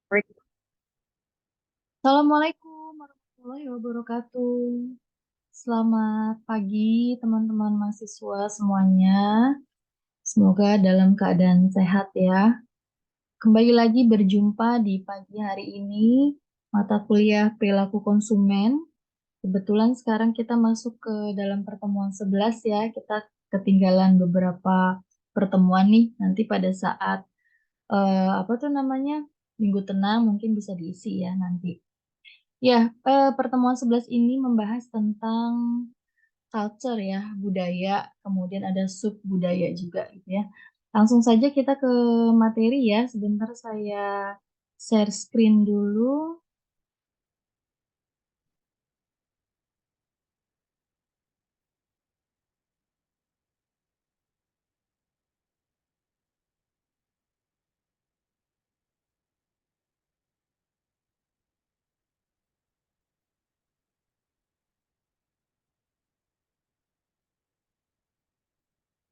Assalamualaikum warahmatullahi wabarakatuh. Selamat pagi teman-teman mahasiswa semuanya. Semoga dalam keadaan sehat ya. Kembali lagi berjumpa di pagi hari ini, mata kuliah perilaku konsumen. Kebetulan sekarang kita masuk ke dalam pertemuan 11 ya. Kita ketinggalan beberapa pertemuan nih. Nanti pada saat apa tuh namanya? Minggu tenang mungkin bisa diisi ya nanti. Ya, pertemuan 11 ini membahas tentang culture ya, budaya, kemudian ada sub budaya juga gitu ya. Langsung saja kita ke materi ya. Sebentar saya share screen dulu.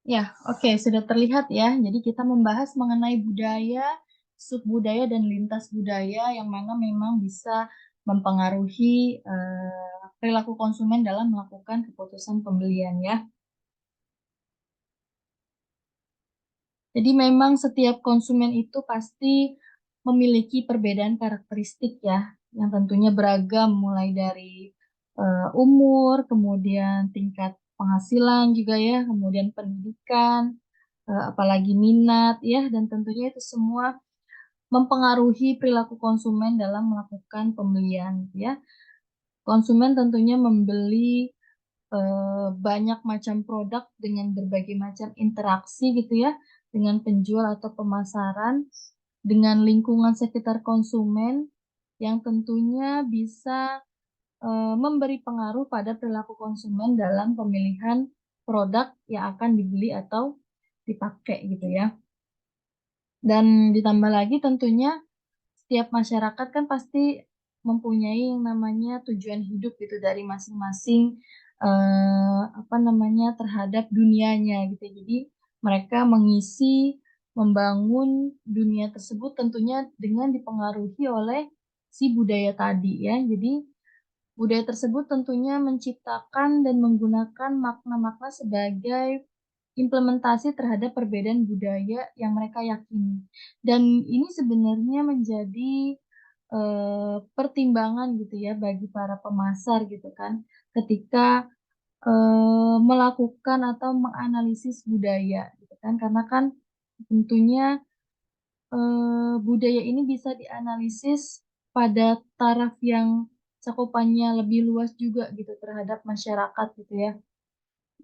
Ya, oke, sudah terlihat ya. Jadi kita membahas mengenai budaya, sub budaya dan lintas budaya yang mana memang bisa mempengaruhi perilaku konsumen dalam melakukan keputusan pembelian ya. Jadi memang setiap konsumen itu pasti memiliki perbedaan karakteristik ya, yang tentunya beragam mulai dari umur, kemudian tingkat penghasilan juga ya, kemudian pendidikan, apalagi minat ya, dan tentunya itu semua mempengaruhi perilaku konsumen dalam melakukan pembelian gitu ya. Konsumen tentunya membeli banyak macam produk dengan berbagai macam interaksi gitu ya, dengan penjual atau pemasaran, dengan lingkungan sekitar konsumen yang tentunya bisa memberi pengaruh pada perilaku konsumen dalam pemilihan produk yang akan dibeli atau dipakai gitu ya. Dan ditambah lagi tentunya setiap masyarakat kan pasti mempunyai yang namanya tujuan hidup gitu dari masing-masing apa namanya terhadap dunianya gitu. Jadi mereka mengisi, membangun dunia tersebut tentunya dengan dipengaruhi oleh si budaya tadi ya. Jadi budaya tersebut tentunya menciptakan dan menggunakan makna-makna sebagai implementasi terhadap perbedaan budaya yang mereka yakini. Dan ini sebenarnya menjadi pertimbangan gitu ya bagi para pemasar gitu kan, ketika melakukan atau menganalisis budaya gitu kan, karena kan tentunya budaya ini bisa dianalisis pada taraf yang cakupannya lebih luas juga gitu terhadap masyarakat gitu ya.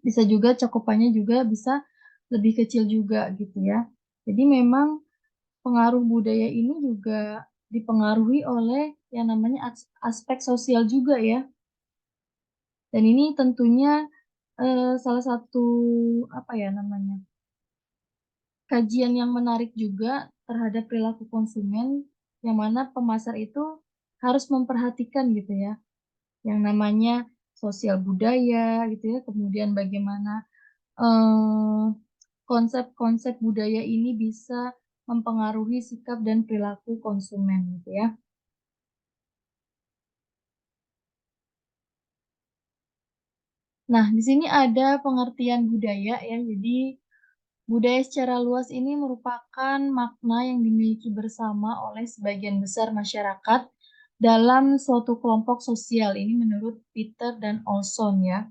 Bisa juga cakupannya juga bisa lebih kecil juga gitu ya. Jadi memang pengaruh budaya ini juga dipengaruhi oleh yang namanya aspek sosial juga ya. Dan ini tentunya salah satu apa ya namanya kajian yang menarik juga terhadap perilaku konsumen yang mana pemasar itu harus memperhatikan gitu ya yang namanya sosial budaya gitu ya, kemudian bagaimana eh, konsep-konsep budaya ini bisa mempengaruhi sikap dan perilaku konsumen gitu ya. Nah, di sini ada pengertian budaya ya. Jadi, budaya secara luas ini merupakan makna yang dimiliki bersama oleh sebagian besar masyarakat dalam suatu kelompok sosial. Ini menurut Peter dan Olson ya.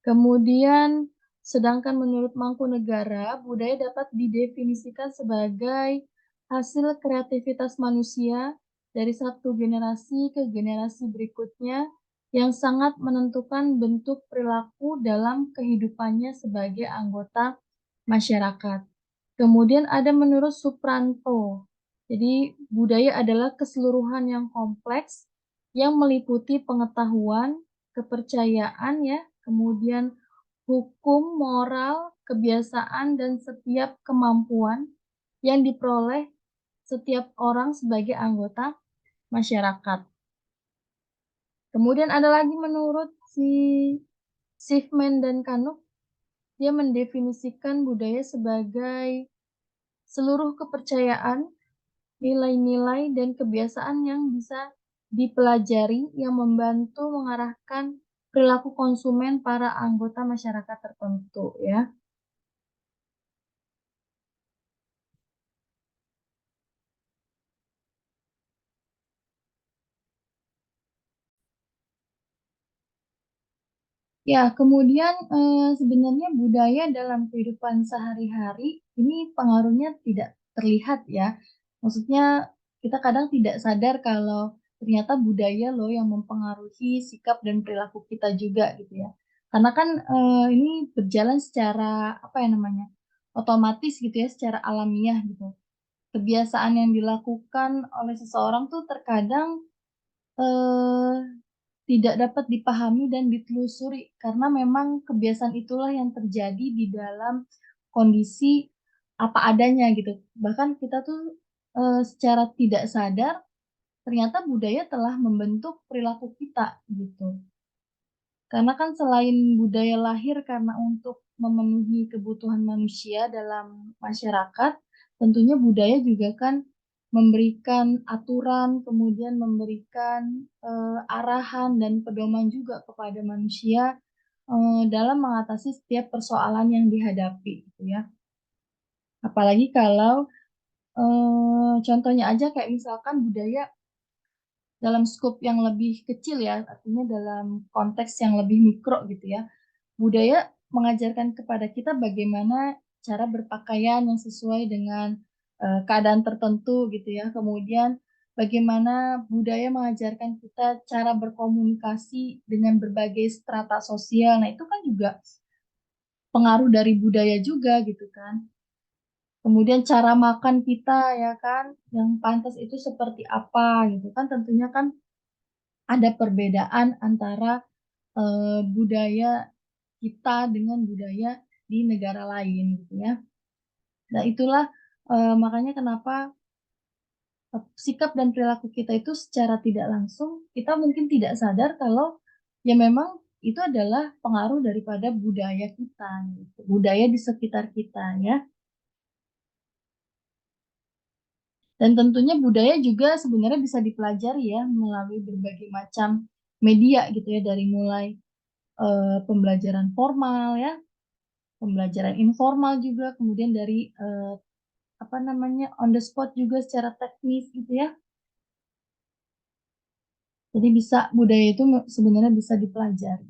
Kemudian, sedangkan menurut Mangkunegara, budaya dapat didefinisikan sebagai hasil kreativitas manusia dari satu generasi ke generasi berikutnya yang sangat menentukan bentuk perilaku dalam kehidupannya sebagai anggota masyarakat. Kemudian ada menurut Supranto. Jadi budaya adalah keseluruhan yang kompleks yang meliputi pengetahuan, kepercayaan ya, kemudian hukum, moral, kebiasaan dan setiap kemampuan yang diperoleh setiap orang sebagai anggota masyarakat. Kemudian ada lagi menurut si Schiffman dan Canuck, dia mendefinisikan budaya sebagai seluruh kepercayaan nilai-nilai dan kebiasaan yang bisa dipelajari yang membantu mengarahkan perilaku konsumen para anggota masyarakat tertentu ya. Ya, kemudian, sebenarnya budaya dalam kehidupan sehari-hari ini pengaruhnya tidak terlihat ya. Maksudnya kita kadang tidak sadar kalau ternyata budaya loh yang mempengaruhi sikap dan perilaku kita juga gitu ya. Karena kan, ini berjalan secara apa ya namanya, otomatis gitu ya, secara alamiah gitu. Kebiasaan yang dilakukan oleh seseorang tuh terkadang, eee tidak dapat dipahami dan ditelusuri, karena memang kebiasaan itulah yang terjadi di dalam kondisi apa adanya gitu. Bahkan kita tuh, secara tidak sadar ternyata budaya telah membentuk perilaku kita gitu. Karena kan selain budaya lahir karena untuk memenuhi kebutuhan manusia dalam masyarakat, tentunya budaya juga kan memberikan aturan, kemudian memberikan, arahan dan pedoman juga kepada manusia, dalam mengatasi setiap persoalan yang dihadapi gitu ya. Apalagi kalau, contohnya aja kayak misalkan budaya dalam skup yang lebih kecil ya, artinya dalam konteks yang lebih mikro gitu ya. Budaya mengajarkan kepada kita bagaimana cara berpakaian yang sesuai dengan, keadaan tertentu gitu ya. Kemudian bagaimana budaya mengajarkan kita cara berkomunikasi dengan berbagai strata sosial. Nah, itu kan juga pengaruh dari budaya juga gitu kan. Kemudian cara makan kita ya kan, yang pantas itu seperti apa gitu kan, tentunya kan ada perbedaan antara, budaya kita dengan budaya di negara lain gitu ya. Nah itulah, makanya kenapa, sikap dan perilaku kita itu secara tidak langsung kita mungkin tidak sadar kalau ya memang itu adalah pengaruh daripada budaya kita gitu, budaya di sekitar kita ya. Dan tentunya budaya juga sebenarnya bisa dipelajari ya melalui berbagai macam media gitu ya, dari mulai, pembelajaran formal ya, pembelajaran informal juga, kemudian dari, apa namanya, on the spot juga secara teknis gitu ya. Jadi bisa budaya itu sebenarnya bisa dipelajari.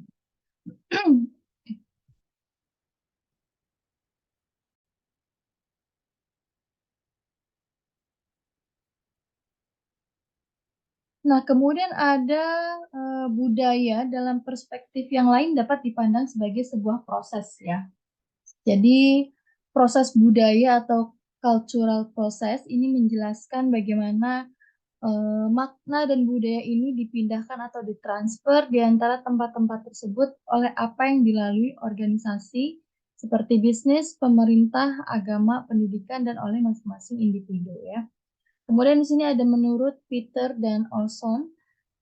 Nah, kemudian ada, budaya dalam perspektif yang lain dapat dipandang sebagai sebuah proses ya. Jadi proses budaya atau cultural process ini menjelaskan bagaimana, makna dan budaya ini dipindahkan atau ditransfer di antara tempat-tempat tersebut oleh apa yang dilalui organisasi seperti bisnis, pemerintah, agama, pendidikan, dan oleh masing-masing individu ya. Kemudian di sini ada menurut Peter dan Olson,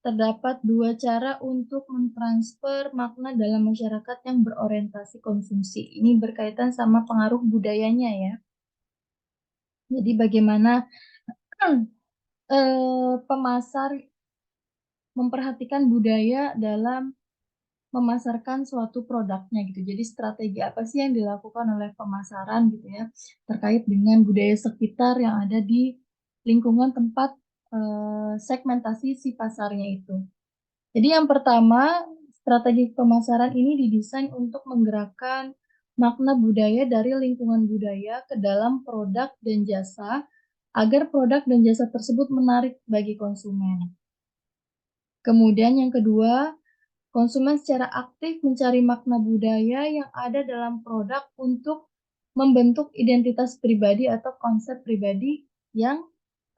terdapat dua cara untuk mentransfer makna dalam masyarakat yang berorientasi konsumsi. Ini berkaitan sama pengaruh budayanya ya. Jadi bagaimana pemasar memperhatikan budaya dalam memasarkan suatu produknya gitu. Jadi strategi apa sih yang dilakukan oleh pemasaran gitu ya, terkait dengan budaya sekitar yang ada di lingkungan tempat, segmentasi si pasarnya itu. Jadi yang pertama, strategi pemasaran ini didesain untuk menggerakkan makna budaya dari lingkungan budaya ke dalam produk dan jasa, agar produk dan jasa tersebut menarik bagi konsumen. Kemudian yang kedua, konsumen secara aktif mencari makna budaya yang ada dalam produk untuk membentuk identitas pribadi atau konsep pribadi yang,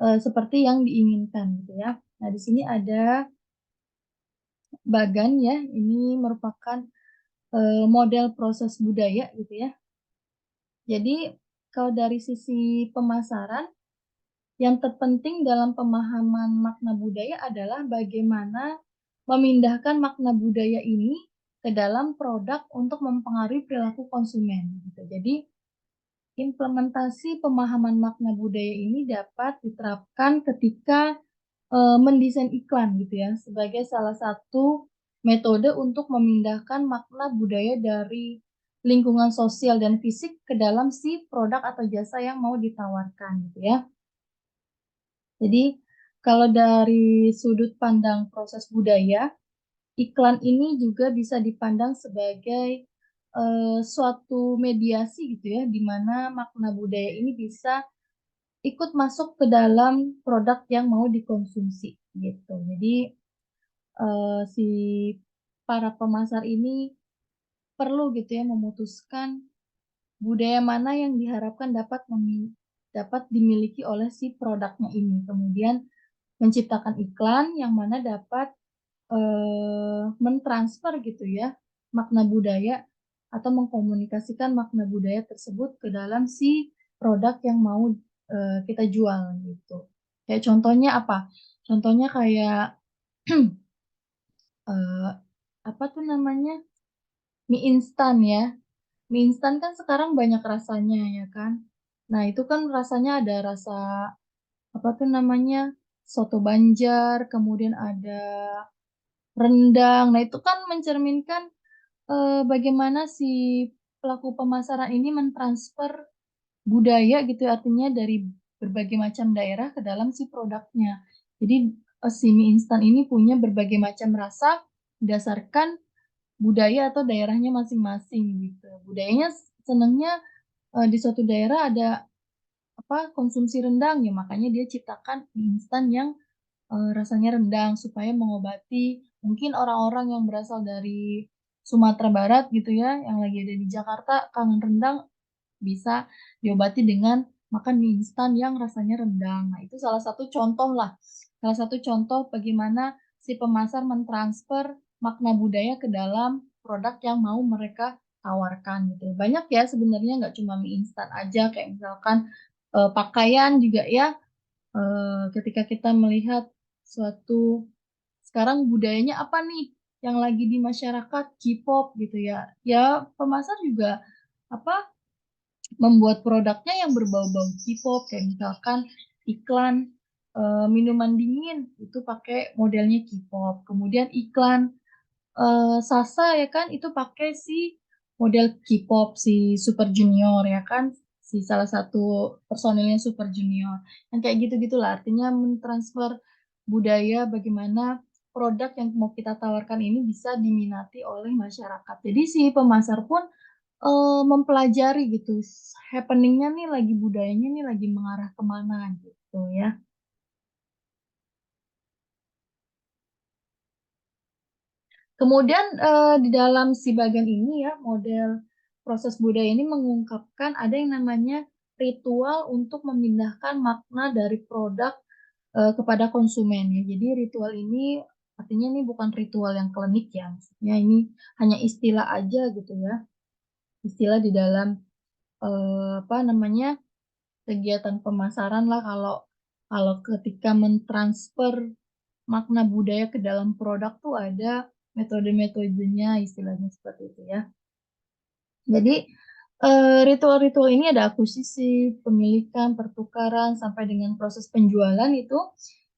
seperti yang diinginkan gitu ya. Nah, di sini ada Bagan ya, ini merupakan, model proses budaya gitu ya. Jadi kalau dari sisi pemasaran, yang terpenting dalam pemahaman makna budaya adalah bagaimana memindahkan makna budaya ini ke dalam produk untuk mempengaruhi perilaku konsumen gitu. Jadi Implementasi pemahaman makna budaya ini dapat diterapkan ketika mendesain iklan gitu ya, sebagai salah satu metode untuk memindahkan makna budaya dari lingkungan sosial dan fisik ke dalam si produk atau jasa yang mau ditawarkan gitu ya. Jadi kalau dari sudut pandang proses budaya, iklan ini juga bisa dipandang sebagai suatu mediasi gitu ya, di mana makna budaya ini bisa ikut masuk ke dalam produk yang mau dikonsumsi gitu. Jadi si para pemasar ini perlu gitu ya memutuskan budaya mana yang diharapkan dapat dimiliki oleh si produknya ini. Kemudian menciptakan iklan yang mana dapat mentransfer gitu ya makna budaya atau mengkomunikasikan makna budaya tersebut ke dalam si produk yang mau kita jual gitu. Kayak contohnya apa? Contohnya kayak eh, apa tuh namanya? Mie instan ya. Mie instan kan sekarang banyak rasanya ya kan. Nah, itu kan rasanya ada rasa apa tuh namanya? Soto Banjar, kemudian ada rendang. Nah, itu kan mencerminkan bagaimana si pelaku pemasaran ini mentransfer budaya gitu ya, artinya dari berbagai macam daerah ke dalam si produknya. Jadi si mie instan ini punya berbagai macam rasa berdasarkan budaya atau daerahnya masing-masing gitu. Budayanya senangnya di suatu daerah ada apa konsumsi rendang ya, makanya dia ciptakan mie instan yang rasanya rendang supaya mengobati mungkin orang-orang yang berasal dari Sumatera Barat gitu ya, yang lagi ada di Jakarta kangen rendang bisa diobati dengan makan mie instan yang rasanya rendang. Nah, itu salah satu contoh lah. Salah satu contoh bagaimana si pemasar mentransfer makna budaya ke dalam produk yang mau mereka tawarkan gitu. Banyak ya sebenarnya nggak cuma mie instan aja, kayak misalkan pakaian juga ya. Ketika kita melihat suatu sekarang budayanya apa nih yang lagi di masyarakat K-pop gitu ya. Ya pemasar juga apa membuat produknya yang berbau-bau K-pop kayak misalkan iklan minuman dingin itu pakai modelnya K-pop. Kemudian iklan Sasa ya kan itu pakai si model K-pop si Super Junior ya kan si salah satu personilnya Super Junior. Yang kayak gitu-gitulah artinya mentransfer budaya bagaimana produk yang mau kita tawarkan ini bisa diminati oleh masyarakat. Jadi si pemasar pun mempelajari gitu happeningnya nih lagi budayanya nih lagi mengarah kemana gitu ya. Kemudian di dalam si bagian ini ya model proses budaya ini mengungkapkan ada yang namanya ritual untuk memindahkan makna dari produk kepada konsumen ya. Jadi ritual ini artinya ini bukan ritual yang klinik ya, maksudnya ini hanya istilah aja gitu ya. Istilah di dalam apa namanya kegiatan pemasaran lah kalau kalau ketika mentransfer makna budaya ke dalam produk tuh ada metode-metodenya istilahnya seperti itu ya. Jadi ritual-ritual ini ada akuisisi, pemilikan, pertukaran sampai dengan proses penjualan itu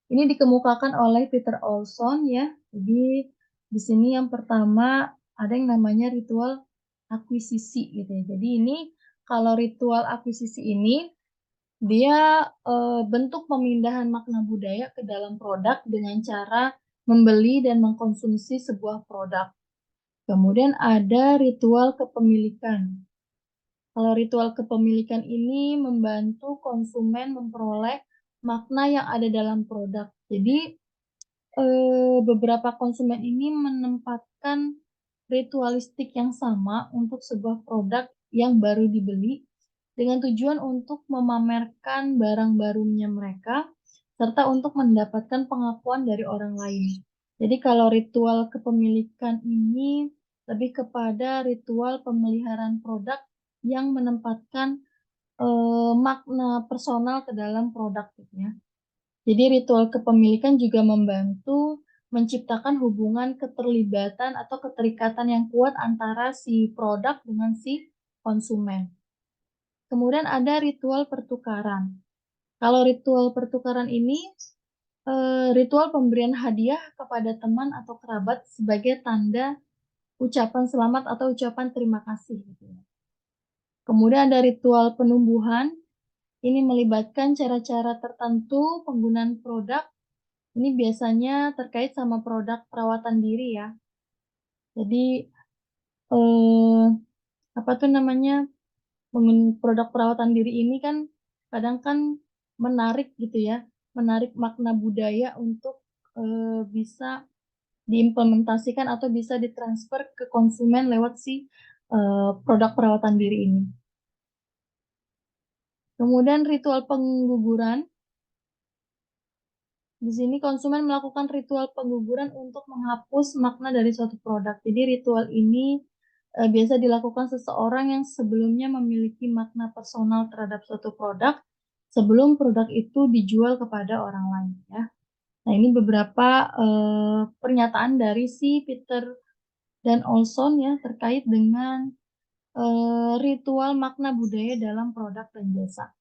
ini dikemukakan oleh Peter Olson ya. Jadi di sini yang pertama ada yang namanya ritual akuisisi gitu ya. Jadi ini kalau ritual akuisisi ini dia bentuk pemindahan makna budaya ke dalam produk dengan cara membeli dan mengkonsumsi sebuah produk. Kemudian ada ritual kepemilikan. Kalau ritual kepemilikan ini membantu konsumen memperoleh makna yang ada dalam produk. Jadi beberapa konsumen ini menempatkan ritualistik yang sama untuk sebuah produk yang baru dibeli dengan tujuan untuk memamerkan barang barunya mereka serta untuk mendapatkan pengakuan dari orang lain. Jadi kalau ritual kepemilikan ini lebih kepada ritual pemeliharaan produk yang menempatkan makna personal ke dalam produk gitu ya. Jadi ritual kepemilikan juga membantu menciptakan hubungan keterlibatan atau keterikatan yang kuat antara si produk dengan si konsumen. Kemudian ada ritual pertukaran. Kalau ritual pertukaran ini ritual pemberian hadiah kepada teman atau kerabat sebagai tanda ucapan selamat atau ucapan terima kasih gitu ya. Kemudian ada ritual penumbuhan, ini melibatkan cara-cara tertentu penggunaan produk, ini biasanya terkait sama produk perawatan diri ya. Jadi eh, apa tuh namanya, produk perawatan diri ini kan kadang kan menarik gitu ya, menarik makna budaya untuk bisa diimplementasikan atau bisa ditransfer ke konsumen lewat si produk perawatan diri ini. Kemudian ritual pengguguran. Di sini konsumen melakukan ritual pengguguran untuk menghapus makna dari suatu produk. Jadi ritual ini biasa dilakukan seseorang yang sebelumnya memiliki makna personal terhadap suatu produk sebelum produk itu dijual kepada orang lain ya. Nah, ini beberapa pernyataan dari si Peter dan Olson ya terkait dengan ritual makna budaya dalam produk dan jasa.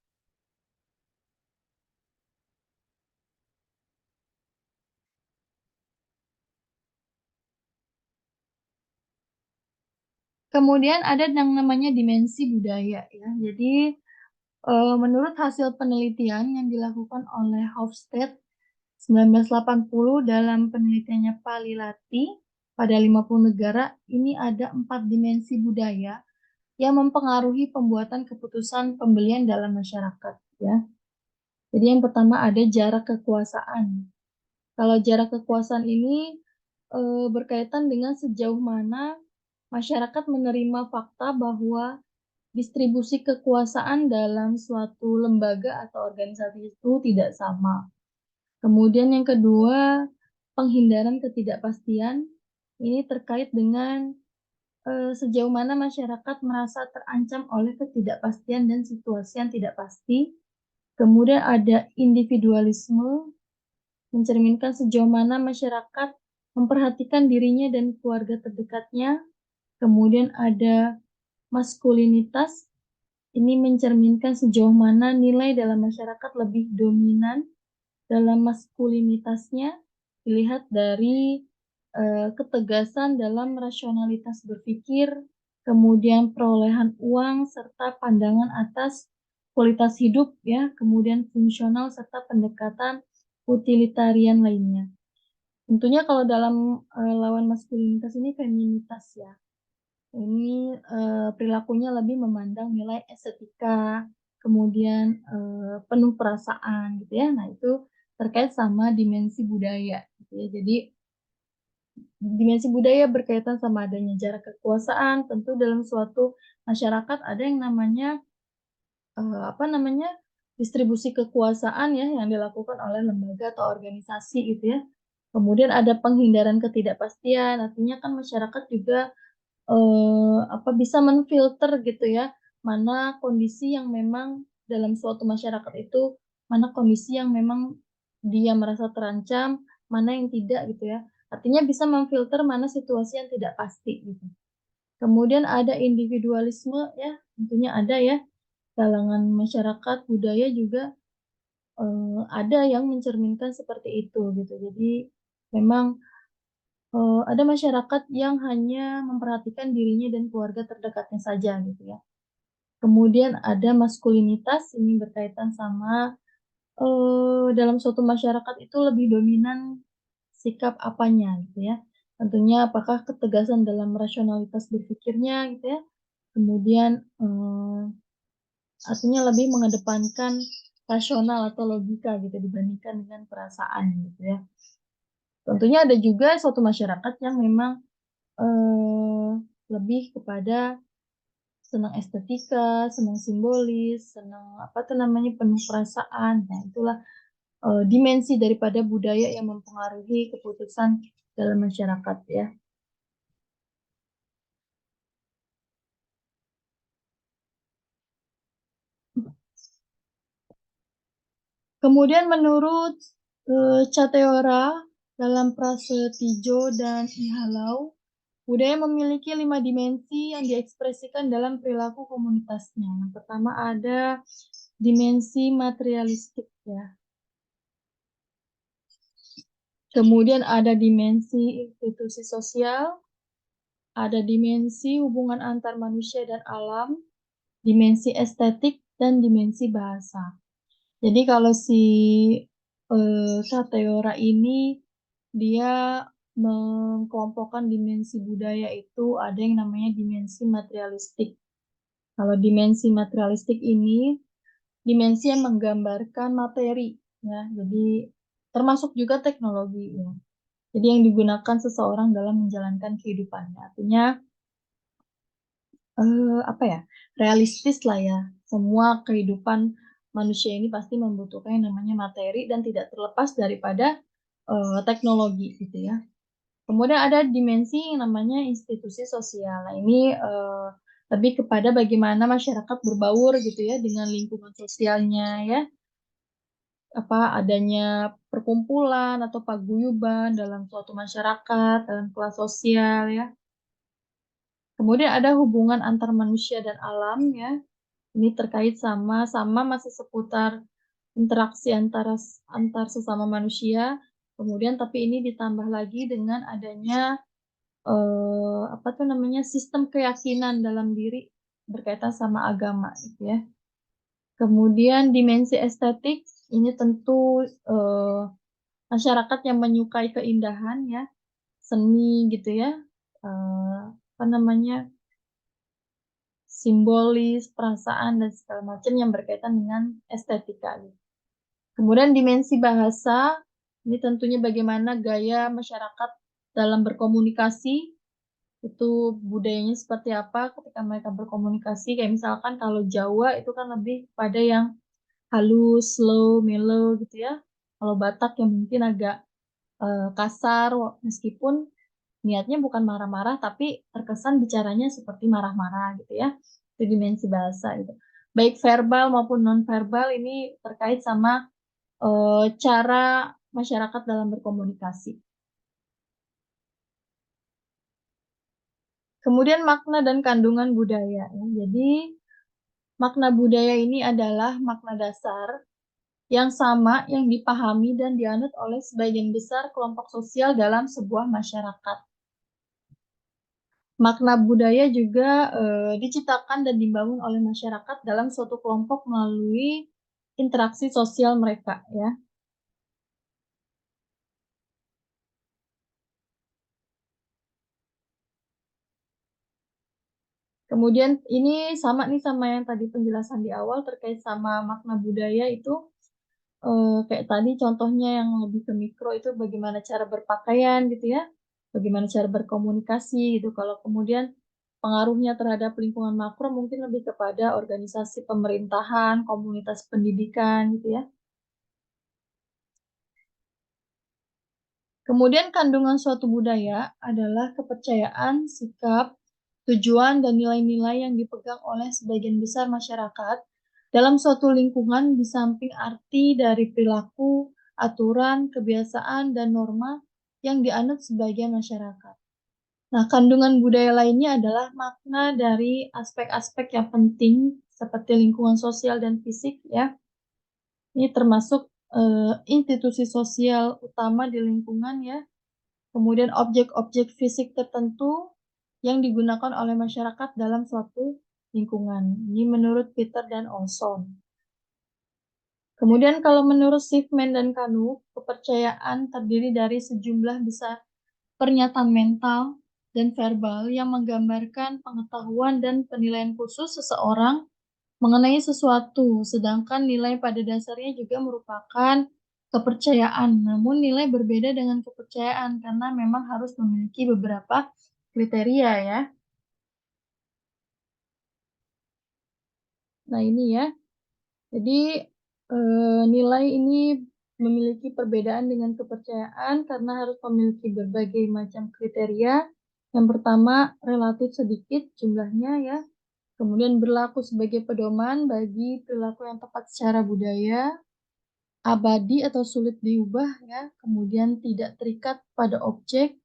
Kemudian ada yang namanya dimensi budaya ya. Jadi menurut hasil penelitian yang dilakukan oleh Hofstede 1980 dalam penelitiannya Palilati pada 50 negara, ini ada 4 dimensi budaya yang mempengaruhi pembuatan keputusan pembelian dalam masyarakat ya. Jadi yang pertama ada jarak kekuasaan. Kalau jarak kekuasaan ini berkaitan dengan sejauh mana masyarakat menerima fakta bahwa distribusi kekuasaan dalam suatu lembaga atau organisasi itu tidak sama. Kemudian yang kedua, penghindaran ketidakpastian. Ini terkait dengan sejauh mana masyarakat merasa terancam oleh ketidakpastian dan situasi yang tidak pasti. Kemudian ada individualisme, mencerminkan sejauh mana masyarakat memperhatikan dirinya dan keluarga terdekatnya. Kemudian ada maskulinitas, ini mencerminkan sejauh mana nilai dalam masyarakat lebih dominan dalam maskulinitasnya, dilihat dari ketegasan dalam rasionalitas berpikir, kemudian perolehan uang, serta pandangan atas kualitas hidup, ya, kemudian fungsional, serta pendekatan utilitarian lainnya. Tentunya kalau dalam lawan maskulinitas ini feminitas ya. Ini perilakunya lebih memandang nilai estetika, kemudian penuh perasaan gitu ya. Nah, itu terkait sama dimensi budaya gitu ya. Jadi dimensi budaya berkaitan sama adanya jarak kekuasaan. Tentu dalam suatu masyarakat ada yang namanya apa namanya distribusi kekuasaan ya yang dilakukan oleh lembaga atau organisasi gitu ya. Kemudian ada penghindaran ketidakpastian, artinya kan masyarakat juga apa bisa menfilter gitu ya, mana kondisi yang memang dalam suatu masyarakat itu, mana kondisi yang memang dia merasa terancam, mana yang tidak gitu ya. Artinya bisa memfilter mana situasi yang tidak pasti gitu. Kemudian ada individualisme ya, tentunya ada ya, kalangan masyarakat budaya juga ada yang mencerminkan seperti itu gitu. Jadi memang ada masyarakat yang hanya memperhatikan dirinya dan keluarga terdekatnya saja gitu ya. Kemudian ada maskulinitas, ini berkaitan sama dalam suatu masyarakat itu lebih dominan sikap apanya gitu ya. Tentunya apakah ketegasan dalam rasionalitas berpikirnya gitu ya. Kemudian artinya lebih mengedepankan rasional atau logika gitu dibandingkan dengan perasaan gitu ya. Tentunya ada juga suatu masyarakat yang memang eh, lebih kepada senang estetika, senang simbolis, senang apa tuh namanya penuh perasaan. Nah, itulah dimensi daripada budaya yang mempengaruhi keputusan dalam masyarakat ya. Kemudian menurut Cateora dalam Prasetyo dan Ihalau, Budaya memiliki 5 dimensi yang diekspresikan dalam perilaku komunitasnya. Yang pertama ada dimensi materialistik ya. Kemudian ada dimensi institusi sosial, ada dimensi hubungan antar manusia dan alam, dimensi estetik, dan dimensi bahasa. Jadi kalau si Sateora ini dia mengkelompokkan dimensi budaya itu ada yang namanya dimensi materialistik. Kalau dimensi materialistik ini dimensi yang menggambarkan materi ya. Jadi termasuk juga teknologi ya. Jadi yang digunakan seseorang dalam menjalankan kehidupannya. Artinya apa ya? Realistis lah ya. Semua kehidupan manusia ini pasti membutuhkan yang namanya materi dan tidak terlepas daripada teknologi gitu ya. Kemudian ada dimensi yang namanya institusi sosial. Nah, ini lebih kepada bagaimana masyarakat berbaur gitu ya dengan lingkungan sosialnya ya. Apa adanya perkumpulan atau paguyuban dalam suatu masyarakat, dalam kelas sosial ya. Kemudian ada hubungan antar manusia dan alam ya. Ini terkait sama masih seputar interaksi antar sesama manusia. Kemudian tapi ini ditambah lagi dengan adanya apa tuh namanya sistem keyakinan dalam diri berkaitan sama agama gitu ya. Kemudian dimensi estetik ini tentu masyarakat yang menyukai keindahan ya, seni gitu ya, apa namanya simbolis, perasaan dan segala macam yang berkaitan dengan estetika. Gitu. Kemudian dimensi bahasa ini tentunya bagaimana gaya masyarakat dalam berkomunikasi itu budayanya seperti apa ketika mereka berkomunikasi kayak misalkan kalau Jawa itu kan lebih pada yang halus, slow, mellow gitu ya. Kalau Batak yang mungkin agak kasar meskipun niatnya bukan marah-marah tapi terkesan bicaranya seperti marah-marah gitu ya. Itu dimensi bahasa gitu. Baik verbal maupun non verbal ini terkait sama cara masyarakat dalam berkomunikasi. Kemudian makna dan kandungan budaya. Ya. Jadi makna budaya ini adalah makna dasar yang sama yang dipahami dan dianut oleh sebagian besar kelompok sosial dalam sebuah masyarakat. Makna budaya juga diciptakan dan dibangun oleh masyarakat dalam suatu kelompok melalui interaksi sosial mereka ya. Kemudian ini sama nih sama yang tadi penjelasan di awal terkait sama makna budaya itu kayak tadi contohnya yang lebih ke mikro itu bagaimana cara berpakaian gitu ya, bagaimana cara berkomunikasi gitu. Kalau kemudian pengaruhnya terhadap lingkungan makro mungkin lebih kepada organisasi pemerintahan, komunitas pendidikan gitu ya. Kemudian kandungan suatu budaya adalah kepercayaan, sikap, tujuan, dan nilai-nilai yang dipegang oleh sebagian besar masyarakat dalam suatu lingkungan di samping arti dari perilaku, aturan, kebiasaan, dan norma yang dianut sebagian masyarakat. Nah, kandungan budaya lainnya adalah makna dari aspek-aspek yang penting seperti lingkungan sosial dan fisik ya. Ini termasuk institusi sosial utama di lingkungan ya. Kemudian objek-objek fisik tertentu yang digunakan oleh masyarakat dalam suatu lingkungan. Ini menurut Peter dan Olson. Kemudian kalau menurut Schiffman dan Kanu, kepercayaan terdiri dari sejumlah besar pernyataan mental dan verbal yang menggambarkan pengetahuan dan penilaian khusus seseorang mengenai sesuatu, sedangkan nilai pada dasarnya juga merupakan kepercayaan. Namun nilai berbeda dengan kepercayaan karena memang harus memiliki beberapa kriteria ya. Nah ini ya, jadi nilai ini memiliki perbedaan dengan kepercayaan karena harus memiliki berbagai macam kriteria. Yang pertama, relatif sedikit jumlahnya ya. Kemudian berlaku sebagai pedoman bagi perilaku yang tepat secara budaya, abadi atau sulit diubah ya, kemudian tidak terikat pada objek,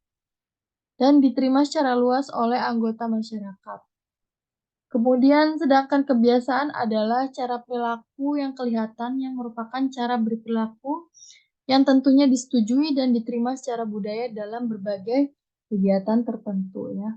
dan diterima secara luas oleh anggota masyarakat. Kemudian sedangkan kebiasaan adalah cara perilaku yang kelihatan yang merupakan cara berperilaku yang tentunya disetujui dan diterima secara budaya dalam berbagai kegiatan tertentu ya.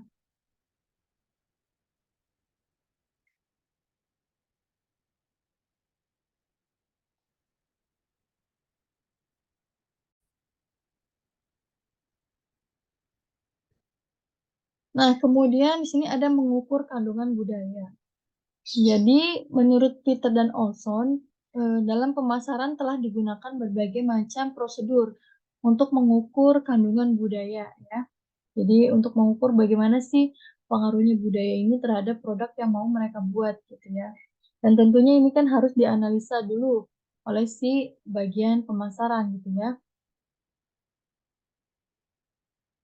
Nah, kemudian di sini ada mengukur kandungan budaya. Jadi, menurut Peter dan Olson, dalam pemasaran telah digunakan berbagai macam prosedur untuk mengukur kandungan budaya ya. Jadi untuk mengukur bagaimana sih pengaruhnya budaya ini terhadap produk yang mau mereka buat gitu ya. Dan tentunya ini kan harus dianalisa dulu oleh si bagian pemasaran gitu ya.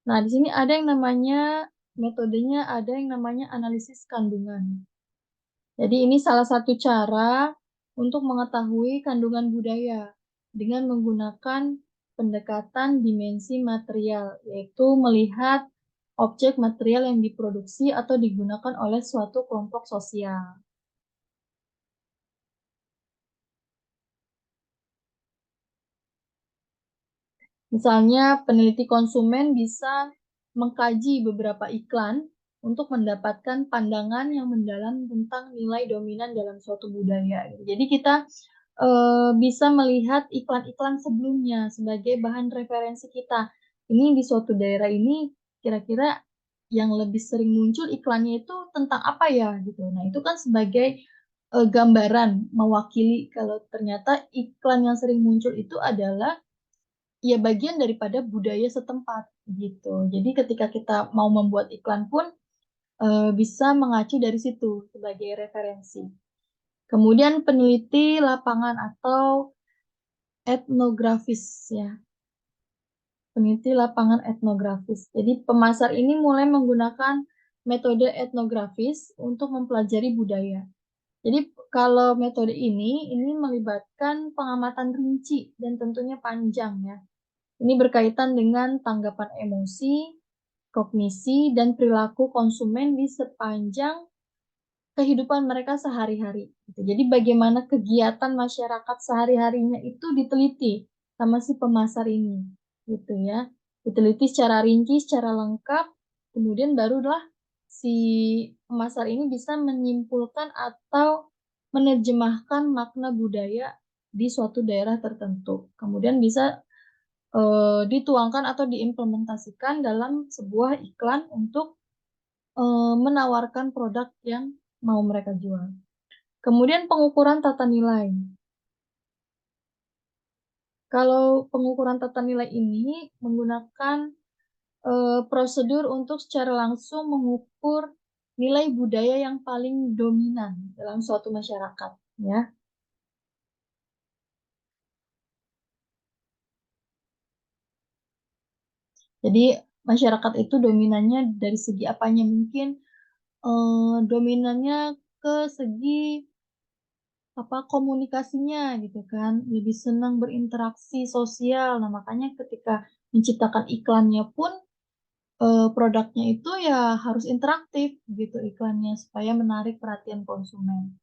Nah, di sini ada yang namanya metodenya ada yang namanya analisis kandungan. Jadi ini salah satu cara untuk mengetahui kandungan budaya dengan menggunakan pendekatan dimensi material, yaitu melihat objek material yang diproduksi atau digunakan oleh suatu kelompok sosial. Misalnya, peneliti konsumen bisa mengkaji beberapa iklan untuk mendapatkan pandangan yang mendalam tentang nilai dominan dalam suatu budaya. Jadi kita bisa melihat iklan-iklan sebelumnya sebagai bahan referensi kita. Ini di suatu daerah ini kira-kira yang lebih sering muncul iklannya itu tentang apa ya gitu. Nah, itu kan sebagai gambaran mewakili kalau ternyata iklan yang sering muncul itu adalah ya bagian daripada budaya setempat gitu. Jadi ketika kita mau membuat iklan pun bisa mengacu dari situ sebagai referensi. Kemudian peneliti lapangan atau etnografis ya, peneliti lapangan etnografis. Jadi pemasar ini mulai menggunakan metode etnografis untuk mempelajari budaya. Jadi kalau metode ini melibatkan pengamatan rinci dan tentunya panjang ya. Ini berkaitan dengan tanggapan emosi, kognisi, dan perilaku konsumen di sepanjang kehidupan mereka sehari-hari. Gitu. Jadi bagaimana kegiatan masyarakat sehari-harinya itu diteliti sama si pemasar ini, gitu ya. Diteliti secara rinci, secara lengkap, kemudian barulah si pemasar ini bisa menyimpulkan atau menerjemahkan makna budaya di suatu daerah tertentu. Kemudian bisa dituangkan atau diimplementasikan dalam sebuah iklan untuk menawarkan produk yang mau mereka jual. Kemudian pengukuran tata nilai. Kalau pengukuran tata nilai ini menggunakan prosedur untuk secara langsung mengukur nilai budaya yang paling dominan dalam suatu masyarakat, ya. Jadi masyarakat itu dominannya dari segi apanya mungkin dominannya ke segi apa komunikasinya gitu kan, lebih senang berinteraksi sosial. Nah, makanya ketika menciptakan iklannya pun produknya itu ya harus interaktif gitu iklannya supaya menarik perhatian konsumen.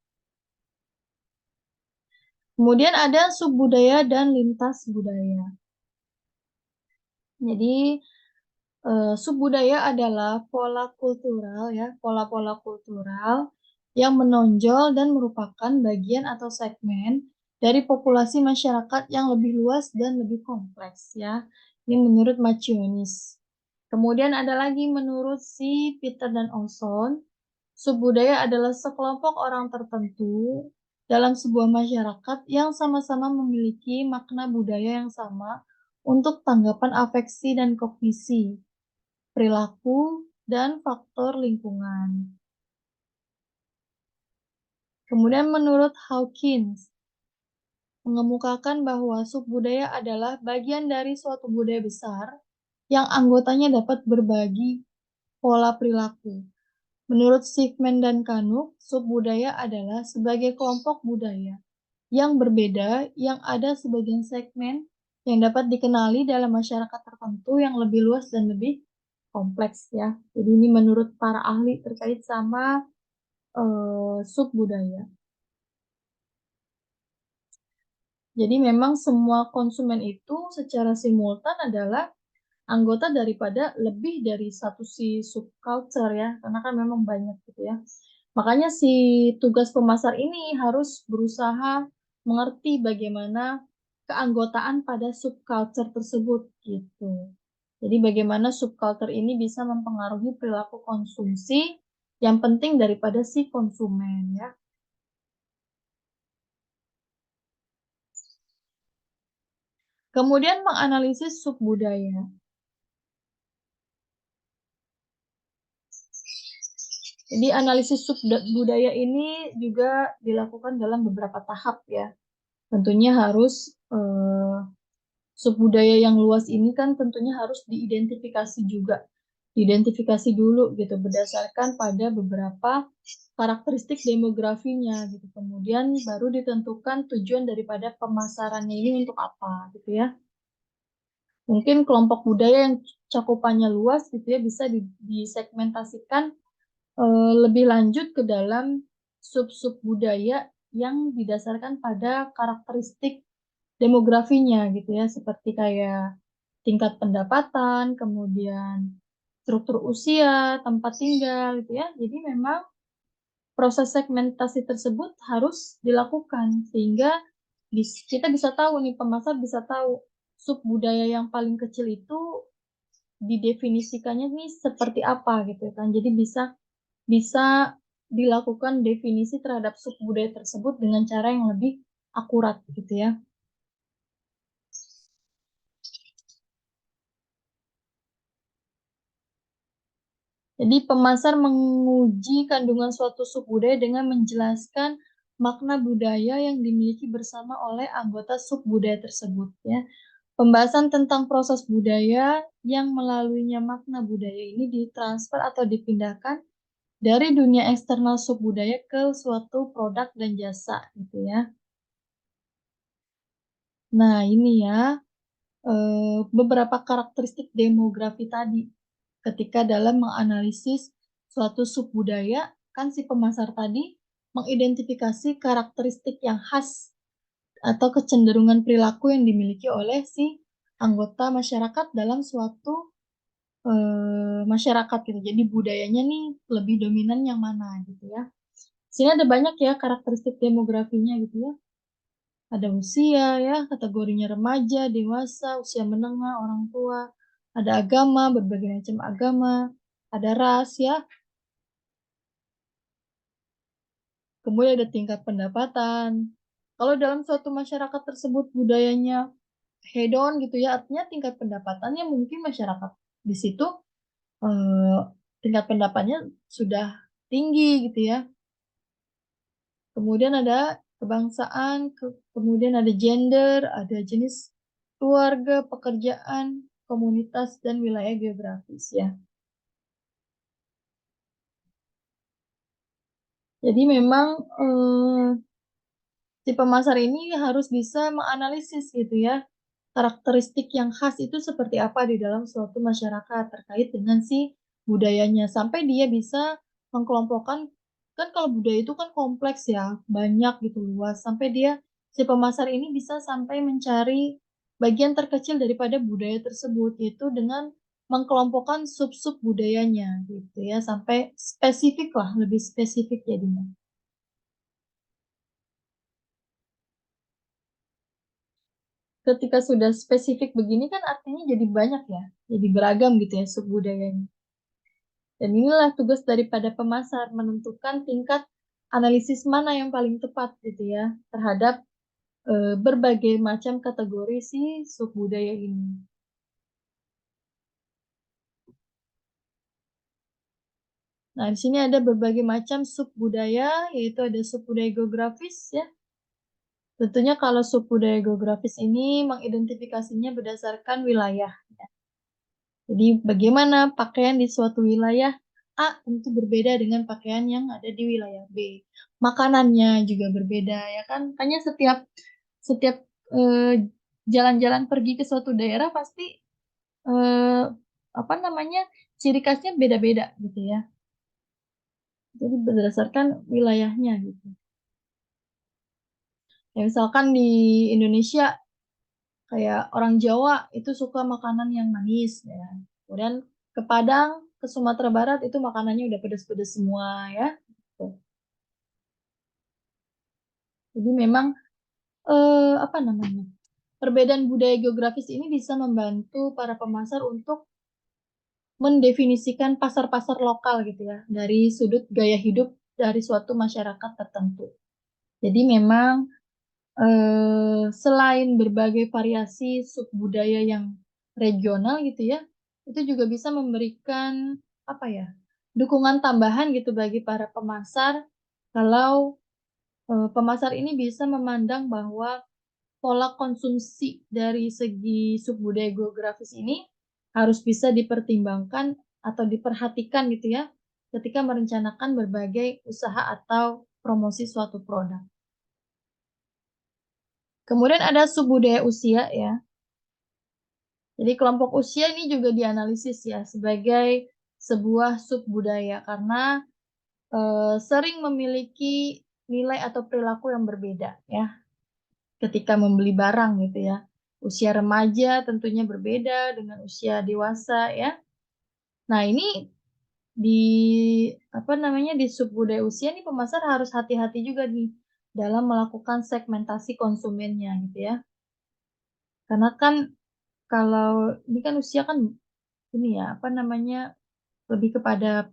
Kemudian ada subbudaya dan lintas budaya. Jadi subbudaya adalah pola kultural ya, pola-pola kultural yang menonjol dan merupakan bagian atau segmen dari populasi masyarakat yang lebih luas dan lebih kompleks ya. Ini menurut Macionis. Kemudian ada lagi menurut si Peter dan Olson, subbudaya adalah sekelompok orang tertentu dalam sebuah masyarakat yang sama-sama memiliki makna budaya yang sama untuk tanggapan afeksi dan kognisi perilaku, dan faktor lingkungan. Kemudian menurut Hawkins, mengemukakan bahwa subbudaya adalah bagian dari suatu budaya besar yang anggotanya dapat berbagi pola perilaku. Menurut Sigmund dan Kanuk, subbudaya adalah sebagai kelompok budaya yang berbeda yang ada sebagian segmen yang dapat dikenali dalam masyarakat tertentu yang lebih luas dan lebih kompleks ya. Jadi ini menurut para ahli terkait sama sub budaya. Jadi memang semua konsumen itu secara simultan adalah anggota daripada lebih dari satu si subculture ya, karena kan memang banyak gitu ya. Makanya si tugas pemasar ini harus berusaha mengerti bagaimana keanggotaan pada subculture tersebut gitu. Jadi bagaimana subculture ini bisa mempengaruhi perilaku konsumsi yang penting daripada si konsumen ya. Kemudian menganalisis subbudaya. Jadi analisis subbudaya ini juga dilakukan dalam beberapa tahap ya. Tentunya harus subbudaya yang luas ini kan tentunya harus diidentifikasi juga. Diidentifikasi dulu gitu berdasarkan pada beberapa karakteristik demografinya gitu. Kemudian baru ditentukan tujuan daripada pemasarannya ini untuk apa gitu ya. Mungkin kelompok budaya yang cakupannya luas gitu ya bisa disegmentasikan lebih lanjut ke dalam sub-sub budaya yang didasarkan pada karakteristik demografinya gitu ya, seperti kayak tingkat pendapatan, kemudian struktur usia, tempat tinggal gitu ya. Jadi memang proses segmentasi tersebut harus dilakukan sehingga kita bisa tahu nih, pemasar bisa tahu sub budaya yang paling kecil itu didefinisikannya nih seperti apa gitu kan. Jadi bisa bisa dilakukan definisi terhadap suku budaya tersebut dengan cara yang lebih akurat gitu ya. Jadi pemasar menguji kandungan suatu suku budaya dengan menjelaskan makna budaya yang dimiliki bersama oleh anggota subbudaya tersebut ya. Pembahasan tentang proses budaya yang melaluinya makna budaya ini ditransfer atau dipindahkan dari dunia eksternal subbudaya ke suatu produk dan jasa gitu ya. Nah, ini ya beberapa karakteristik demografi tadi. Ketika dalam menganalisis suatu subbudaya, kan si pemasar tadi mengidentifikasi karakteristik yang khas atau kecenderungan perilaku yang dimiliki oleh si anggota masyarakat dalam suatu masyarakat gitu. Jadi budayanya nih lebih dominan yang mana gitu ya. Sini ada banyak ya karakteristik demografinya gitu ya. Ada usia ya, kategorinya remaja, dewasa, usia menengah, orang tua. Ada agama, berbagai macam agama. Ada ras ya. Kemudian ada tingkat pendapatan. Kalau dalam suatu masyarakat tersebut budayanya hedon gitu ya, artinya tingkat pendapatannya mungkin masyarakat di situ eh, tingkat pendapatannya sudah tinggi gitu ya. Kemudian ada kebangsaan, kemudian ada gender, ada jenis keluarga, pekerjaan, komunitas, dan wilayah geografis ya. Jadi memang si pemasar ini harus bisa menganalisis gitu ya, karakteristik yang khas itu seperti apa di dalam suatu masyarakat terkait dengan si budayanya, sampai dia bisa mengkelompokkan, kan kalau budaya itu kan kompleks ya, banyak gitu luas, sampai dia si pemasar ini bisa sampai mencari bagian terkecil daripada budaya tersebut, yaitu dengan mengkelompokkan sub-sub budayanya gitu ya, sampai spesifik lah, lebih spesifik jadinya. Ketika sudah spesifik begini kan artinya jadi banyak ya, jadi beragam gitu ya subbudayanya. Dan inilah tugas daripada pemasar menentukan tingkat analisis mana yang paling tepat gitu ya terhadap berbagai macam kategori si subbudaya ini. Nah, di sini ada berbagai macam subbudaya, yaitu ada subbudaya geografis ya. Tentunya kalau subbudaya geografis ini mengidentifikasinya berdasarkan wilayah. Jadi bagaimana pakaian di suatu wilayah A tentu berbeda dengan pakaian yang ada di wilayah B. Makanannya juga berbeda ya kan. Hanya setiap setiap eh, jalan-jalan pergi ke suatu daerah pasti eh, apa namanya ciri khasnya beda-beda gitu ya. Jadi berdasarkan wilayahnya gitu. Ya, misalkan di Indonesia kayak orang Jawa itu suka makanan yang manis ya. Kemudian ke Padang, ke Sumatera Barat itu makanannya udah pedes-pedes semua ya. Gitu. Jadi memang apa namanya? Perbedaan budaya geografis ini bisa membantu para pemasar untuk mendefinisikan pasar-pasar lokal gitu ya dari sudut gaya hidup dari suatu masyarakat tertentu. Jadi memang selain berbagai variasi subbudaya yang regional gitu ya, itu juga bisa memberikan apa ya, dukungan tambahan gitu bagi para pemasar kalau pemasar ini bisa memandang bahwa pola konsumsi dari segi subbudaya geografis ini harus bisa dipertimbangkan atau diperhatikan gitu ya ketika merencanakan berbagai usaha atau promosi suatu produk. Kemudian ada subbudaya usia ya. Jadi kelompok usia ini juga dianalisis ya sebagai sebuah subbudaya karena sering memiliki nilai atau perilaku yang berbeda ya ketika membeli barang gitu ya. Usia remaja tentunya berbeda dengan usia dewasa ya. Nah, ini di apa namanya di subbudaya usia nih pemasar harus hati-hati juga nih dalam melakukan segmentasi konsumennya gitu ya. Karena kan kalau ini kan usia kan ini ya apa namanya lebih kepada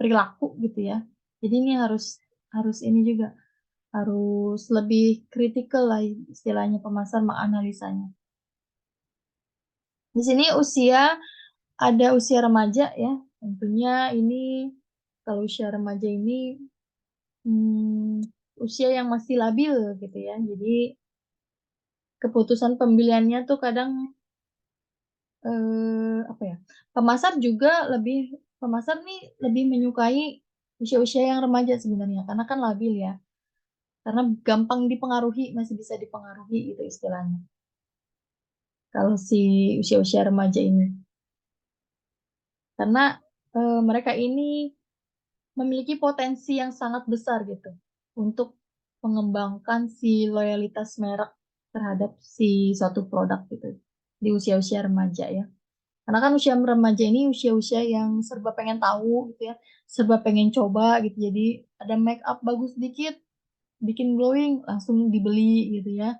perilaku gitu ya. Jadi ini harus harus ini juga harus lebih kritikal lah istilahnya pemasar menganalisanya. Di sini ada usia remaja ya. Tentunya ini kalau usia remaja ini usia yang masih labil gitu ya. Jadi keputusan pembeliannya tuh kadang apa ya? Pemasar juga pemasar nih lebih menyukai usia-usia yang remaja sebenarnya karena kan labil ya. Karena gampang dipengaruhi, masih bisa dipengaruhi gitu istilahnya. Kalau si usia-usia remaja ini. Karena mereka ini memiliki potensi yang sangat besar gitu untuk mengembangkan si loyalitas merek terhadap si suatu produk gitu di usia-usia remaja ya. Karena kan usia remaja ini usia-usia yang serba pengen tahu gitu ya, serba pengen coba gitu. Jadi ada make up bagus dikit, bikin glowing, langsung dibeli gitu ya.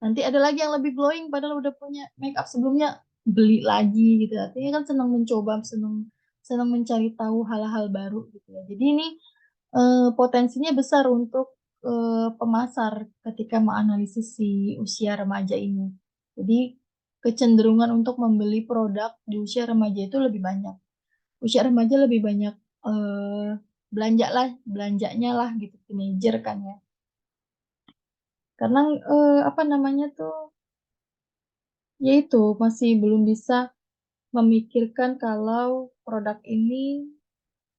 Nanti ada lagi yang lebih glowing padahal udah punya make up sebelumnya, beli lagi gitu. Artinya kan senang mencoba, senang senang mencari tahu hal-hal baru gitu ya. Jadi ini potensinya besar untuk pemasar ketika menganalisis si usia remaja ini. Jadi kecenderungan untuk membeli produk di usia remaja itu lebih banyak. Usia remaja lebih banyak eh, belanjanya lah gitu, teenager kan ya. Karena apa namanya tuh, yaitu masih belum bisa memikirkan kalau produk ini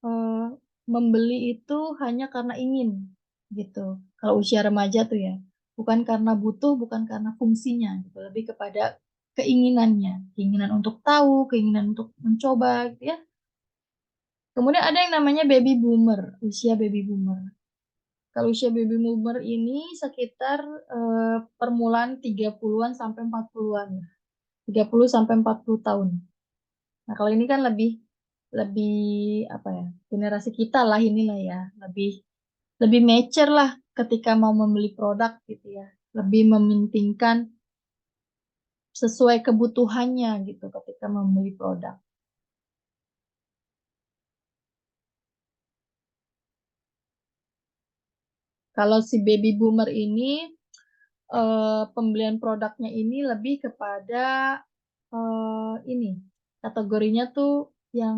eh, membeli itu hanya karena ingin gitu. Kalau usia remaja tuh ya, bukan karena butuh, bukan karena fungsinya gitu, lebih kepada keinginannya, keinginan untuk tahu, keinginan untuk mencoba gitu ya. Kemudian ada yang namanya baby boomer, usia baby boomer. Kalau usia baby boomer ini sekitar permulaan 30-an sampai 40-an. 30 sampai 40 tahun. Nah, kalau ini kan lebih lebih apa ya? Generasi kita lah inilah ya, lebih lebih mature lah ketika mau membeli produk gitu ya. Lebih mementingkan sesuai kebutuhannya gitu ketika membeli produk. Kalau si baby boomer ini pembelian produknya ini lebih kepada ini kategorinya tuh yang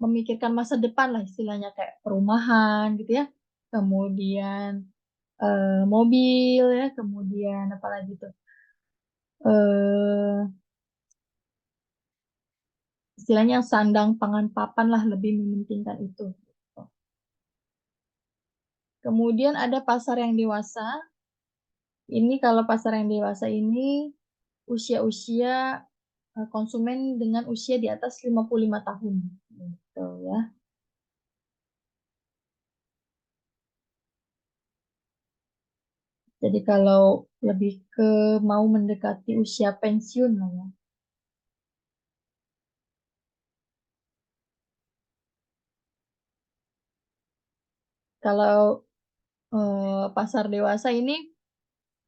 memikirkan masa depan lah istilahnya kayak perumahan gitu ya. Kemudian mobil ya, kemudian apa lagi tuh? eh Istilahnya sandang pangan papan lah lebih mementingkan itu. Kemudian ada pasar yang dewasa. Ini kalau pasar yang dewasa ini usia-usia konsumen dengan usia di atas 55 tahun gitu ya. Jadi kalau lebih ke mau mendekati usia pensiun lah ya. Kalau pasar dewasa ini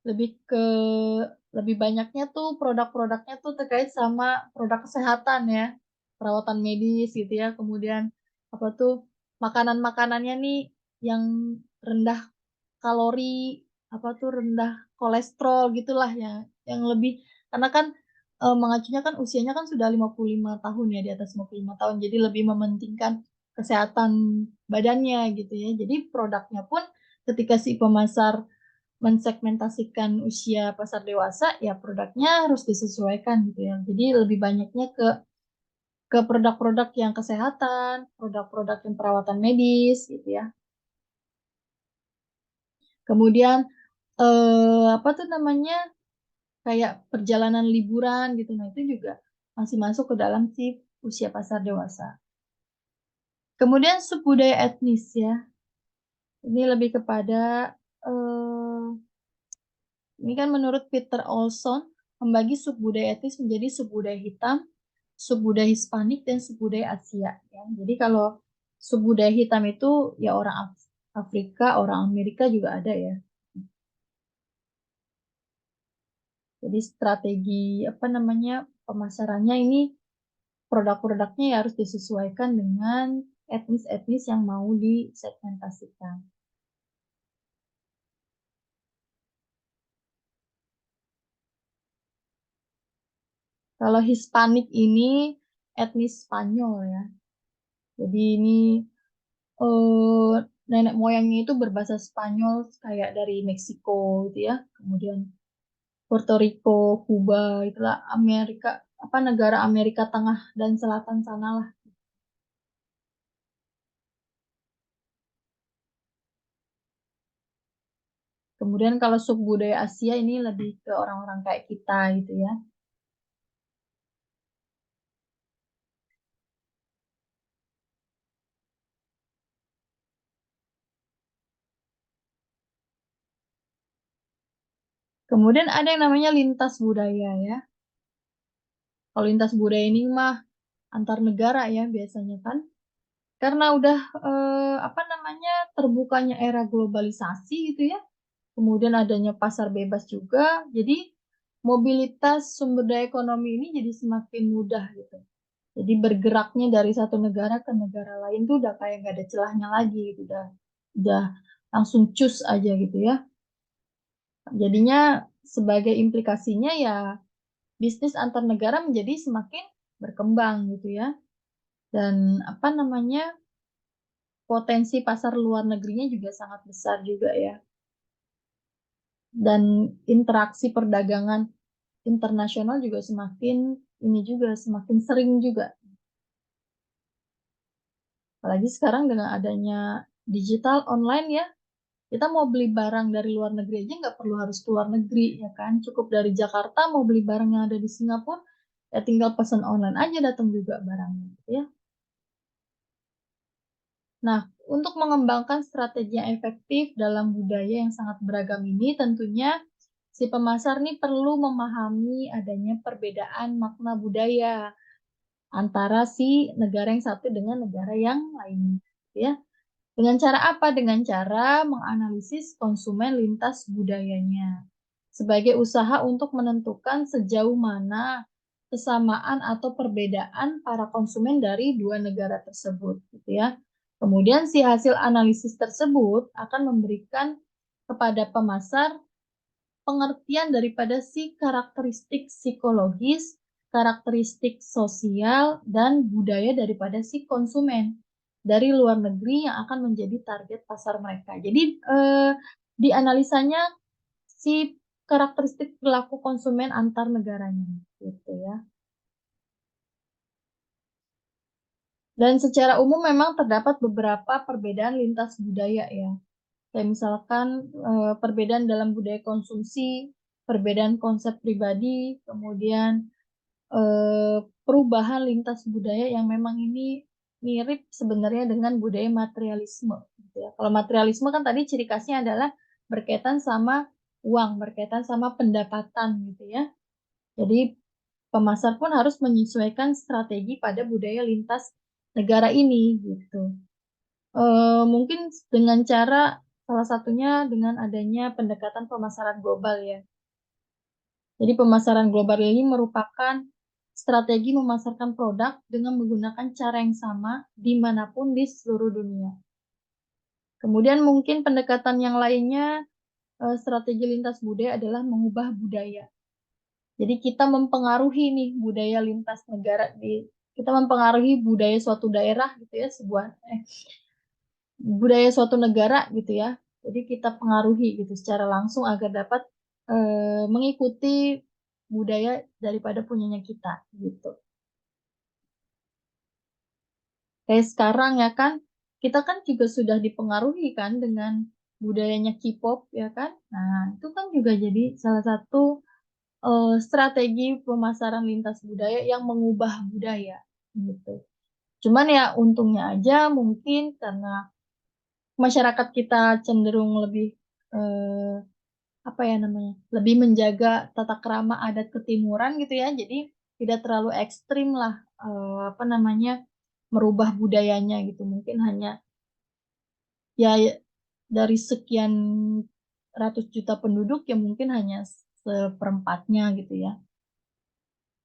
lebih ke lebih banyaknya tuh produk-produknya tuh terkait sama produk kesehatan ya, perawatan medis gitu ya. Kemudian apa tuh makanan-makanannya nih yang rendah kalori, apa tuh rendah kolesterol gitulah ya, yang lebih karena kan mengacunya kan usianya kan sudah 55 tahun ya, di atas 55 tahun. Jadi lebih mementingkan kesehatan badannya gitu ya. Jadi produknya pun ketika si pemasar mensegmentasikan usia pasar dewasa, ya produknya harus disesuaikan gitu ya. Jadi lebih banyaknya ke produk-produk yang kesehatan, produk-produk yang perawatan medis gitu ya. Kemudian apa tuh namanya kayak perjalanan liburan gitu. Nah, itu juga masih masuk ke dalam si usia pasar dewasa. Kemudian subbudaya etnis ya. Ini lebih kepada eh, ini kan menurut Peter Olson membagi subbudaya etnis menjadi subbudaya hitam, subbudaya Hispanik dan subbudaya Asia ya. Jadi kalau subbudaya hitam itu ya orang Afrika, orang Amerika juga ada ya. Jadi strategi apa namanya pemasarannya ini produk-produknya ya harus disesuaikan dengan etnis-etnis yang mau disegmentasikan. Kalau Hispanik ini etnis Spanyol ya. Jadi ini eh, nenek moyangnya itu berbahasa Spanyol kayak dari Meksiko gitu ya. Kemudian Puerto Rico, Kuba, itulah Amerika apa negara Amerika Tengah dan Selatan sana lah. Kemudian kalau subbudaya Asia ini lebih ke orang-orang kayak kita gitu ya. Kemudian ada yang namanya lintas budaya ya. Kalau lintas budaya ini mah antar negara ya biasanya kan. Karena udah apa namanya terbukanya era globalisasi gitu ya. Kemudian adanya pasar bebas juga. Jadi mobilitas sumber daya ekonomi ini jadi semakin mudah gitu. Jadi bergeraknya dari satu negara ke negara lain tuh udah kayak nggak ada celahnya lagi gitu. Udah langsung cus aja gitu ya. Jadinya sebagai implikasinya ya bisnis antar negara menjadi semakin berkembang gitu ya. Dan apa namanya potensi pasar luar negerinya juga sangat besar juga ya. Dan interaksi perdagangan internasional juga semakin ini juga semakin sering juga. Apalagi sekarang dengan adanya digital online ya, kita mau beli barang dari luar negeri aja nggak perlu harus keluar negeri ya kan. Cukup dari Jakarta mau beli barang yang ada di Singapura, ya tinggal pesan online aja datang juga barangnya gitu ya. Nah, untuk mengembangkan strategi yang efektif dalam budaya yang sangat beragam ini, tentunya si pemasar nih perlu memahami adanya perbedaan makna budaya antara si negara yang satu dengan negara yang lain. Ya, dengan cara apa? Dengan cara menganalisis konsumen lintas budayanya sebagai usaha untuk menentukan sejauh mana kesamaan atau perbedaan para konsumen dari dua negara tersebut, gitu ya. Kemudian si hasil analisis tersebut akan memberikan kepada pemasar pengertian daripada si karakteristik psikologis, karakteristik sosial, dan budaya daripada si konsumen dari luar negeri yang akan menjadi target pasar mereka. Jadi di analisanya si karakteristik perilaku konsumen antar negaranya gitu ya. Dan secara umum memang terdapat beberapa perbedaan lintas budaya ya. Kayak misalkan perbedaan dalam budaya konsumsi, perbedaan konsep pribadi, kemudian perubahan lintas budaya yang memang ini mirip sebenarnya dengan budaya materialisme, gitu ya. Kalau materialisme kan tadi ciri khasnya adalah berkaitan sama uang, berkaitan sama pendapatan, gitu ya. Jadi pemasar pun harus menyesuaikan strategi pada budaya lintas negara ini, gitu. Mungkin dengan cara salah satunya dengan adanya pendekatan pemasaran global ya. Jadi pemasaran global ini merupakan strategi memasarkan produk dengan menggunakan cara yang sama dimanapun di seluruh dunia. Kemudian mungkin pendekatan yang lainnya, strategi lintas budaya adalah mengubah budaya. Jadi kita mempengaruhi nih budaya lintas negara kita mempengaruhi budaya suatu daerah gitu ya, budaya suatu negara gitu ya. Jadi kita pengaruhi gitu secara langsung agar dapat mengikuti budaya daripada punyanya kita gitu. Kayak sekarang ya kan, kita kan juga sudah dipengaruhi kan dengan budayanya K-pop ya kan. Nah, itu kan juga jadi salah satu strategi pemasaran lintas budaya yang mengubah budaya gitu. Cuman ya untungnya aja mungkin karena masyarakat kita cenderung lebih eh, apa ya namanya, lebih menjaga tata krama adat ketimuran gitu ya. Jadi tidak terlalu ekstrim lah apa namanya merubah budayanya gitu. Mungkin hanya ya dari sekian ratus juta penduduk ya mungkin hanya seperempatnya gitu ya.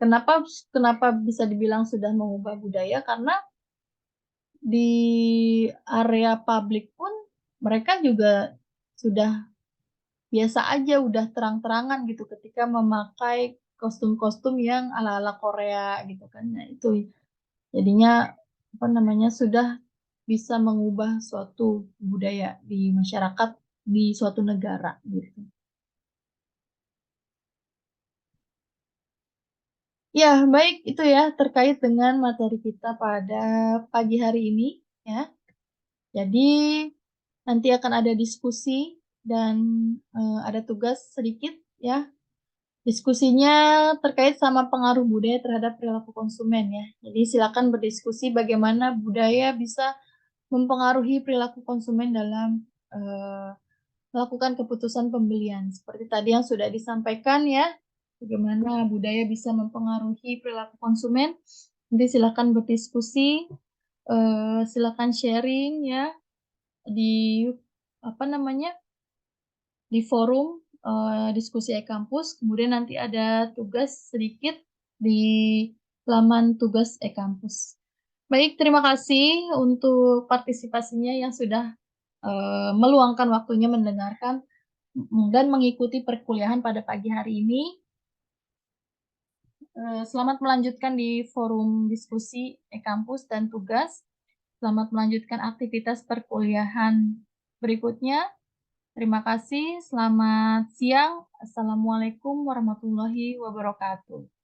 Kenapa kenapa bisa dibilang sudah mengubah budaya? Karena di area publik pun mereka juga sudah biasa aja, udah terang-terangan gitu ketika memakai kostum-kostum yang ala-ala Korea gitu kan. Nah, itu jadinya apa namanya sudah bisa mengubah suatu budaya di masyarakat di suatu negara gitu. Ya, baik itu ya terkait dengan materi kita pada pagi hari ini ya. Jadi nanti akan ada diskusi dan ada tugas sedikit ya. Diskusinya terkait sama pengaruh budaya terhadap perilaku konsumen ya. Jadi silakan berdiskusi bagaimana budaya bisa mempengaruhi perilaku konsumen dalam melakukan keputusan pembelian. Seperti tadi yang sudah disampaikan ya, bagaimana budaya bisa mempengaruhi perilaku konsumen. Nanti silakan berdiskusi, silakan sharing ya di apa namanya di forum diskusi e-kampus. Kemudian nanti ada tugas sedikit di laman tugas e-kampus. Baik, terima kasih untuk partisipasinya yang sudah meluangkan waktunya mendengarkan dan mengikuti perkuliahan pada pagi hari ini. Selamat melanjutkan di forum diskusi e-kampus dan tugas. Selamat melanjutkan aktivitas perkuliahan berikutnya. Terima kasih. Selamat siang. Assalamualaikum warahmatullahi wabarakatuh.